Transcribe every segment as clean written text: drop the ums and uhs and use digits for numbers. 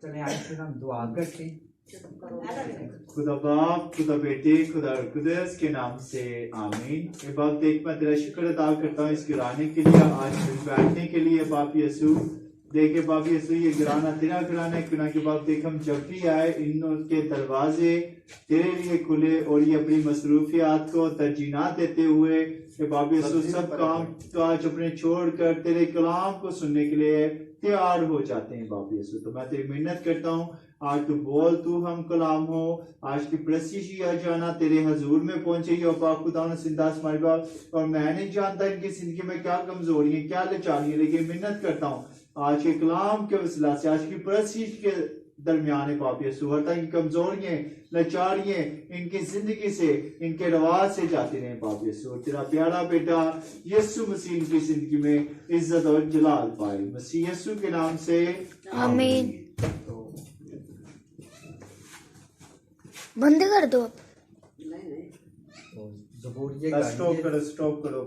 چلیں آج پھر ہم دعا کرتے ہیں۔ خدا باپ، خدا بیٹے، خدا قدس کے نام سے آمین۔ اے باپ دیکھ میں تیرا شکر ادا کرتا ہوں اس گرانے کے لیے، آج پھر بیٹھنے کے لیے باپ یسوع۔ دیکھے باپ یسوع یہ گرانا تیرا گرانا ہے، کیوں کہ باپ دیکھ ہم جب بھی آئے ان کے دروازے تیرے لیے کھلے اور یہ اپنی مصروفیات کو ترجیحات دیتے ہوئے کہ باپ یسوع سب کام تو آج اپنے چھوڑ کر تیرے کلام کو سننے کے لیے تیار ہو جاتے ہیں باپ یسوع۔ تو میں تیری محنت کرتا ہوں، آج تو بول تو ہم کلام ہو، آج کی پرستش یا جانا تیرے حضور میں پہنچے یا پاک خدا نے زندہ ہمارے باپ، اور میں نہیں جانتا ان کی زندگی میں کیا کمزوری ہیں کیا لچانی ہے، لیکن محنت کرتا ہوں آج کے کلام کے وسیلہ سے، آج کی پرستش کے درمیان باپ یسوع ہر طرح کی کمزوریاں لچاریاں ان کی زندگی سے ان کے رواج سے جاتی رہیں باپ یسوع۔ تیرا پیارا بیٹا یسوع مسیح ان کی زندگی میں عزت اور جلال پائے، مسیح یسوع کے نام سے آمین۔ بند کر دو سٹاپ کرو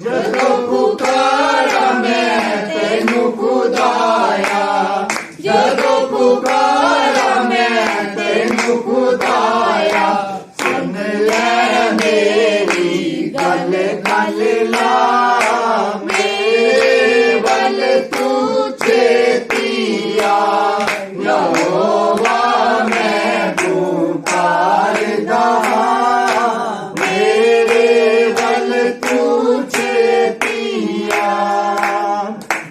ਜਦੋਂ ਪੁਕਾਰਾ ਮੈਂ ਤੈਨੂੰ ਖੁਦਾਇਆ, ਜਦੋਂ ਪੁਕਾਰਾ ਮੈਂ ਤੈਨੂੰ ਖੁਦਾਇਆ, ਸੁਣ ਲੈ ਮੇਰੀ ਗੱਲ ਗੱਲ ਲਾ, ਮੇਰੇ ਵੱਲ ਤੂੰ ਛੇਤੀ ਆ। ਯਹੋਵਾ ਮੈਂ ਪੁਕਾਰਦਾ ਹਾਂ, ਮੇਰੇ ਵੱਲ ਤੂੰ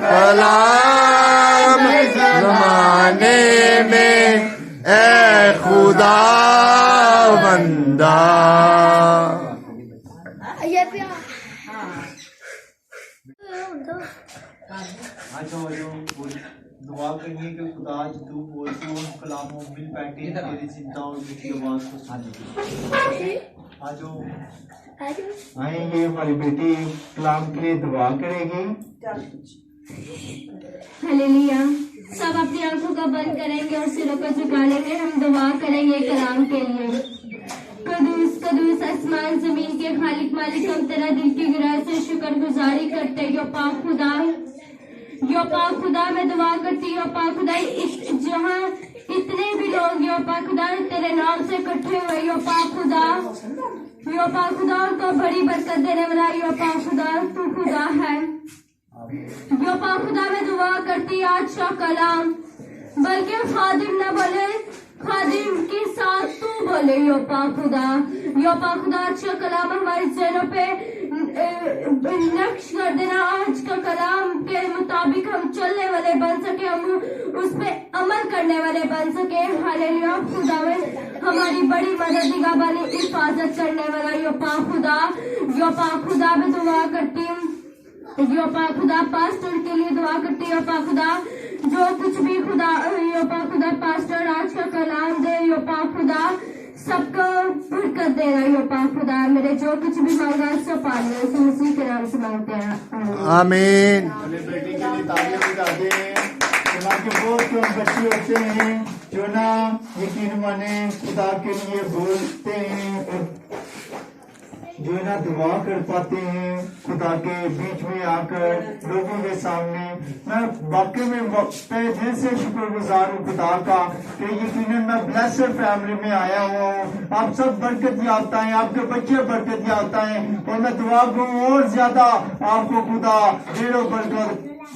کلام زمانے میں اے خدا بندہ. دعا کریے کہ خدا جو تو بولتے ہو ان کلاموں مل بیٹھے تیری زندہ اور میٹھی آواز کو سنیں. آئیں گے ہماری بیٹی کلام کے لیے دعا کرے گی. ہلیلویا. سب اپنی آنکھوں کا بند کریں گے اور سروں کو جھکا لیں گے. ہم دعا کریں گے کلام کے لیے. قدوس قدوس آسمان زمین کے خالق مالک، ہم تیرا دل کی گہرائی سے شکر گزاری کرتے. یو پاک خدا، یو پاک خدا میں دعا کرتی. یو پاک خدا جہاں اتنے بھی لوگ یو پاک خدا تیرے نام سے اکٹھے ہوئے، یو پاک خدا ان کو بڑی برکت دینے والا یو پاک خدا تو خدا ہے. یو پاک خدا میں دعا کرتی آج کا کلام بلکہ خادم نہ بولے، خادم کے ساتھ تو بولے. یو پاک خدا اچھا کلام ہمارے ذہنوں پہ نقش کر دینا. آج کا کلام کے مطابق ہم چلنے والے بن سکے، ہم اس پہ عمل کرنے والے بن سکے. ہاللیلویا. خدا میں ہماری بڑی مددگار والی حفاظت کرنے والا یو پاک خدا میں دعا کرتی ہوں. یو پاک خدا پاسٹر کے لیے دعا کرتی. یو پاک خدا جو کچھ بھی خدا یو پاک خدا پاسٹر آج کا کلام دے. یو پاک خدا سب کو برکت دے رہا. یو پاک خدا میرے جو کچھ بھی مانگا سب پالے اسی کے نام سے مانگتے ہیں. آمین. اپنے بیٹے کے لیے تعریف بتا دیں. چنانچہ بہت کم بچے ہوتے ہیں جو نا یقین مانے خدا کے لیے بولتے ہیں اور جو ہے نا دعا کر پاتے ہیں خدا کے بیچ میں آ کر لوگوں کے سامنے. میں واقعی میں دل سے شکر گزار ہوں خدا کا کہ یقیناً میں بلیسڈ فیملی میں آیا ہوں. آپ سب برکت یافتہ ہیں، آپ کے بچے برکت یافتہ ہیں اور میں دعا کروں اور زیادہ آپ کو خدا ڈھیر و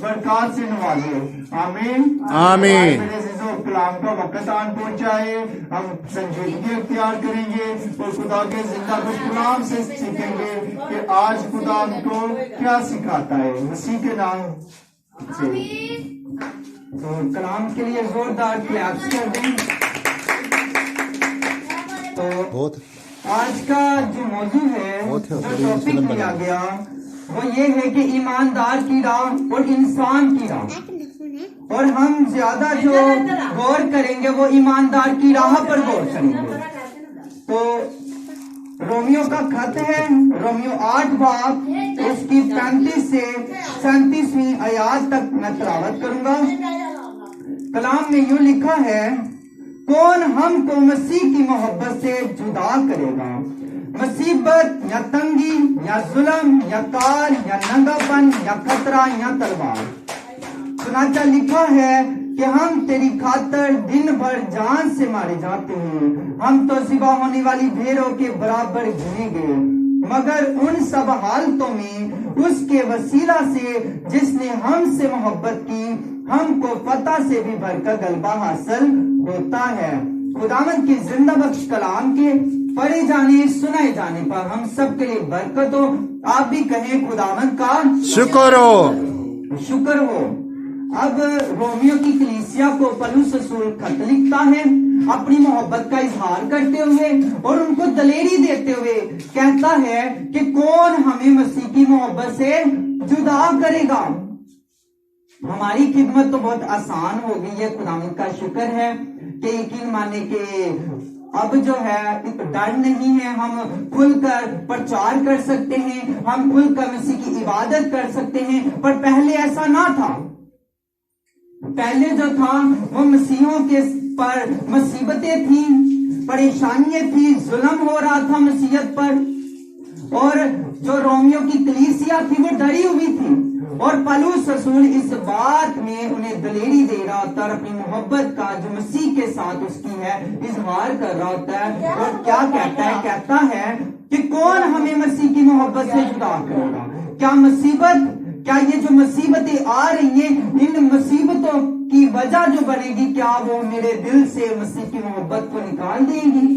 برکات سے نوازے. آمین آمین. میرے عزیزو کلام کا وقت آن پہنچا ہے. ہم سنجیدگی اختیار کریں گے اور خدا کے زندہ کو کلام سے سیکھیں گے کہ آج خدا ہم کو کیا سکھاتا ہے مسیح کے نام سے. تو کلام کے لیے زوردار کلیپس کر دیں. تو آج کا جو موضوع ہے جو ٹاپک لیا گیا وہ یہ ہے کہ ایماندار کی راہ اور انسان کی راہ. اور ہم زیادہ جو غور کریں گے وہ ایماندار کی راہ پر غور کریں گے. تو رومیو کا خط ہے، رومیو 8 باب اس کی 35 سے 37ویں آیات تک میں تلاوت کروں گا. کلام میں یوں لکھا ہے، کون ہم کو مسیح کی محبت سے جدا کرے گا؟ مصیبت یا تنگی یا ظلم یا کال یا ننگا پن یا خطرہ یا تلوار. چنانچہ لکھا ہے کہ ہم تیری خاطر دن بھر جان سے مارے جاتے ہیں، ہم تو ذبح ہونے والی بھیڑوں کے برابر گنے گئے. مگر ان سب حالتوں میں اس کے وسیلہ سے جس نے ہم سے محبت کی ہم کو فتح سے بھی بڑھ کر غلبہ حاصل ہوتا ہے. خداوند کی زندہ بخش کلام کے پڑھے جانے سنائے جانے پر ہم سب کے لیے برکت ہو. آپ بھی کہیں خداوند کا شکر ہو. اب رومیو کی کلیسیا کو پولس رسول خط لکھتا ہے اپنی محبت کا اظہار کرتے ہوئے اور ان کو دلیری دیتے ہوئے کہتا ہے کہ کون ہمیں مسیح کی محبت سے جدا کرے گا. ہماری خدمت تو بہت آسان ہو گئی ہے، خداوند کا شکر ہے کہ یقین مانے کہ اب جو ہے ڈر نہیں ہے، ہم کھل کر پرچار کر سکتے ہیں، ہم کھل کر مسیح کی عبادت کر سکتے ہیں. پر پہلے ایسا نہ تھا. پہلے جو تھا وہ مسیحوں کے پر مصیبتیں تھیں، پریشانیاں تھیں، ظلم ہو رہا تھا مسیحیت پر. اور جو رومیو کی کلیسیا تھی وہ ڈری ہوئی تھی اور پولس رسول اس بات میں انہیں دلیری دے رہا ہوتا اور اپنی محبت کا جو مسیح کے ساتھ اس کی ہے اظہار کر رہا ہوتا ہے. اور کیا کہتا ہے کہ کون ہمیں مسیح کی محبت سے جدا کرے گا؟ کیا یہ جو مصیبتیں آ رہی ہیں ان مصیبتوں کی وجہ جو بنے گی کیا وہ میرے دل سے مسیح کی محبت کو نکال دیں گی؟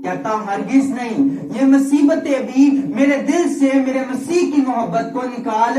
کہتا ہرگز نہیں. یہ مصیبتیں بھی میرے دل سے میرے مسیح کی محبت کو نکال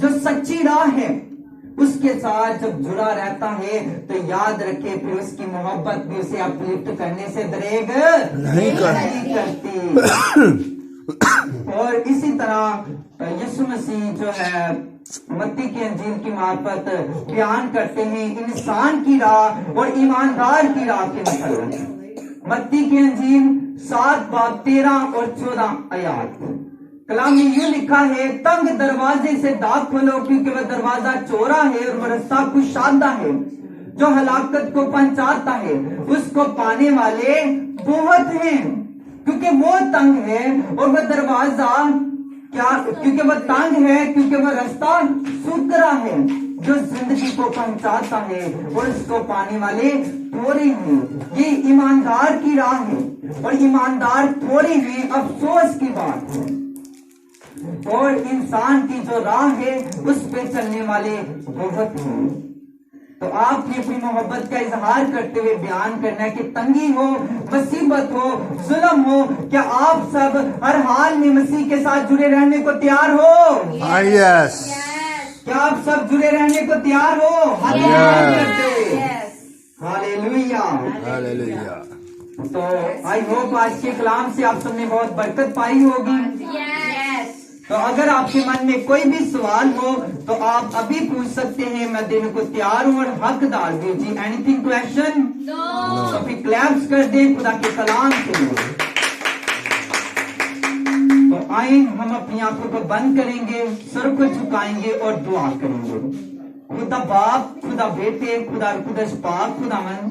جو سچی راہ ہے اس کے ساتھ جب جڑا رہتا ہے تو یاد رکھے پھر اس کی محبت بھی اسے اپلفٹ کرنے سے دریغ نہیں کرتی. اور اسی طرح یسوع مسیح جو ہے متی کی انجیل کی معرفت بیان کرتے ہیں انسان کی راہ اور ایماندار کی راہ کے متعلق. متی کی انجیل 7 باب 13 اور 14 آیات. کلام میں یوں لکھا ہے تنگ دروازے سے داخل کھولو کیونکہ وہ دروازہ چوڑا ہے اور وہ رستہ کشادہ ہے جو ہلاکت کو پہنچاتا ہے اس کو پانے والے بہت ہیں. کیونکہ وہ تنگ ہے اور وہ دروازہ کیونکہ وہ تنگ ہے کیونکہ وہ رستہ ستھرا ہے جو زندگی کو پہنچاتا ہے اور اس کو پانے والے تھوڑے ہیں. یہ ایماندار کی راہ ہے اور ایماندار تھوڑے ہیں. افسوس کی بات ہے. اور انسان کی جو راہ ہے اس پہ چلنے والے بہت ہیں. تو آپ نے اپنی محبت کا اظہار کرتے ہوئے بیان کرنا ہے کہ تنگی ہو, مصیبت ہو, ظلم ہو, کیا آپ سب ہر حال میں مسیح کے ساتھ جڑے رہنے کو تیار ہو؟ Yes. کیا آپ سب جڑے رہنے کو تیار ہو؟ ہاللیلویا. Hallelujah. تو آئی ہوپ آج کے کلام سے آپ سب نے بہت برکت پائی ہوگی. تو اگر آپ کے من میں کوئی بھی سوال ہو تو آپ ابھی پوچھ سکتے ہیں, میں دینے کو تیار ہوں اور حقدار بھی. جی اینی تھنگ کویشچن؟ تو پھر کلیپس کر دیں خدا کے کلام کے لیے. تو آئیں ہم اپنی آنکھوں کو بند کریں گے, سر کو جھکائیں گے اور دعا کریں گے. خدا باپ, خدا بیٹے, خدا قدس پاک, خدا من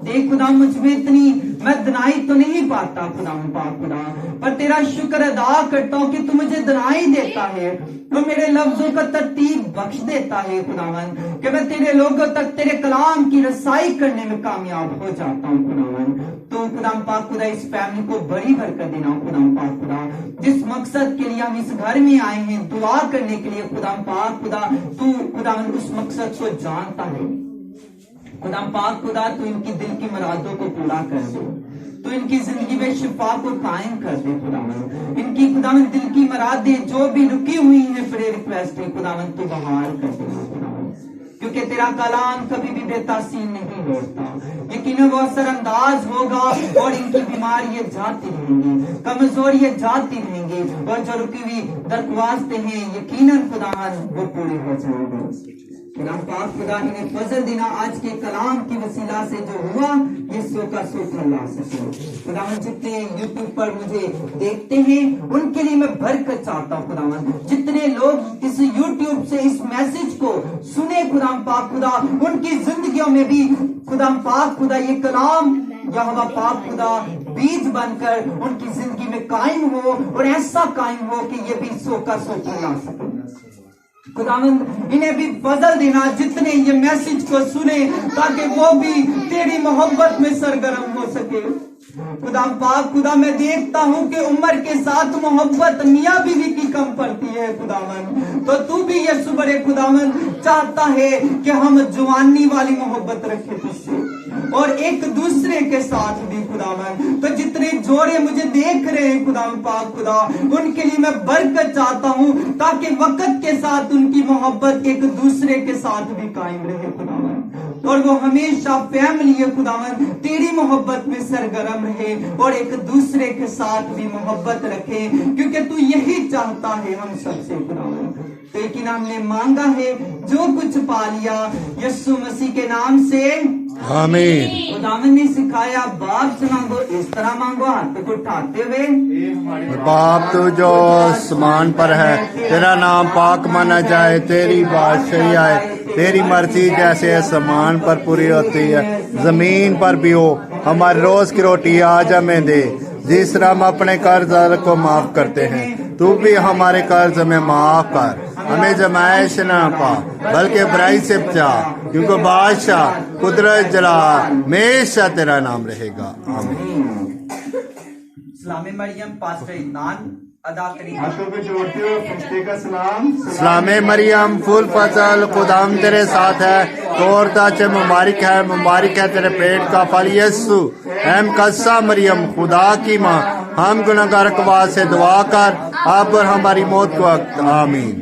دیکھ خدا مجھ میں اتنی میں دنائی تو نہیں پاتا خدا پاک خدا, پر تیرا شکر ادا کرتا ہوں کہ تو مجھے دنائی دیتا ہے, تو میرے لفظوں کا ترتیب بخش دیتا ہے خداوند, کہ میں تیرے لوگوں تک تیرے کلام کی رسائی کرنے میں کامیاب ہو جاتا ہوں خداوند. تو خدا پاک خدا اس فیملی کو بڑی برکت دینا خدا پاک خدا. جس مقصد کے لیے ہم اس گھر میں آئے ہیں دعا کرنے کے لیے خدا پاک خدا, تو خداوند اس مقصد کو جانتا ہے خدا پاک خدا. تو ان کی دل کی مرادوں کو پورا کر دے, تو ان کی زندگی میں شفا کو قائم کر دے خداوند. ان کی خداوند دل کی مرادیں جو بھی رکی ہوئی ہیں پرے ریکویسٹ ہے خداوند تو بحال کر دے خداوند, کیونکہ تیرا کلام کبھی بھی بے تاثیر نہیں لوٹتا. یقیناً وہ اثر انداز ہوگا اور ان کی بیماریاں جاتی رہیں گی, کمزوریاں جاتی رہیں گی, اور جو رکی ہوئی درخواستیں ہیں یقیناً خداوند وہ پوری ہو جائیں گی. خدا پاک خدا انہیں فضل دینا آج کے کلام کی وسیلہ سے جو ہوا یہ سو کا سو اللہ سکے. خداوند جتنے یوٹیوب پر مجھے دیکھتے ہیں ان کے لیے میں برکت چاہتا ہوں خداوند. جتنے لوگ اس یوٹیوب سے اس میسج کو سنے خدا پاک خدا, ان کی زندگیوں میں بھی خدا پاک خدا یہ کلام یہوہ پاک خدا بیج بن کر ان کی زندگی میں قائم ہو, اور ایسا قائم ہو کہ یہ بھی سو کا سو لا سکے. خداوند انہیں بھی فضل دینا جتنے یہ میسج کو سنے تاکہ وہ بھی تیری محبت میں سرگرم ہو سکے. خدا پاک خدا میں دیکھتا ہوں کہ عمر کے ساتھ محبت میاں بیوی کی کم پڑتی ہے خداوند, تو بھی یسوع بڑے خداوند چاہتا ہے کہ ہم جوانی والی محبت رکھیں تجھ سے اور ایک دوسرے کے ساتھ بھی خداوند. تو جتنے جوڑے مجھے دیکھ رہے ہیں خدا پاک خدا ان کے لیے میں برکت چاہتا ہوں تاکہ وقت کے ساتھ ان کی محبت ایک دوسرے کے ساتھ بھی قائم رہے خداوند, اور وہ ہمیشہ فیملی خداوند تیری محبت میں سرگرم رہے اور ایک دوسرے کے ساتھ بھی محبت رکھے, کیونکہ تو یہی چاہتا ہے ہم سب سے خداوند. تو لیکن ہم نے مانگا ہے جو کچھ پا لیا یسوع مسیح کے نام سے آمین. خداوند نے سکھایا باپ سے مانگو, اس طرح مانگو ہاتھ کو اٹھاتے ہوئے. باپ تو جو آسمان پر ہے تیرا نام پاک مانا جائے, تیری بادشاہی آئے, تیری مرضی جیسے آسمان پر پوری ہوتی ہے زمین پر بھی ہو. ہمارے روز کی روٹی آج ہمیں دے, جس طرح ہم اپنے قرض کو معاف کرتے ہیں تو بھی ہمارے قرض میں معاف کر, ہمیں جمائش نہ پا بلکہ برائی سے بچا, کیونکہ بادشاہ قدرت جلال ہمیشہ تیرا نام رہے گا. آمین. سلام مریم پاسٹر عدنان ادا کریں. ہاتھوں کو جوڑتے ہو فرشتے کا سلام. سلام مریم فل فضل خداوند تیرے ساتھ ہے, تو عورتوں سے مبارک ہے, مبارک ہے تیرے پیٹ کا پھل یسوع. اے مقدسہ مریم خدا کی ماں, ہم گنہگار کو واسطے دعا کر اب اور ہماری موت کے وقت. آمین.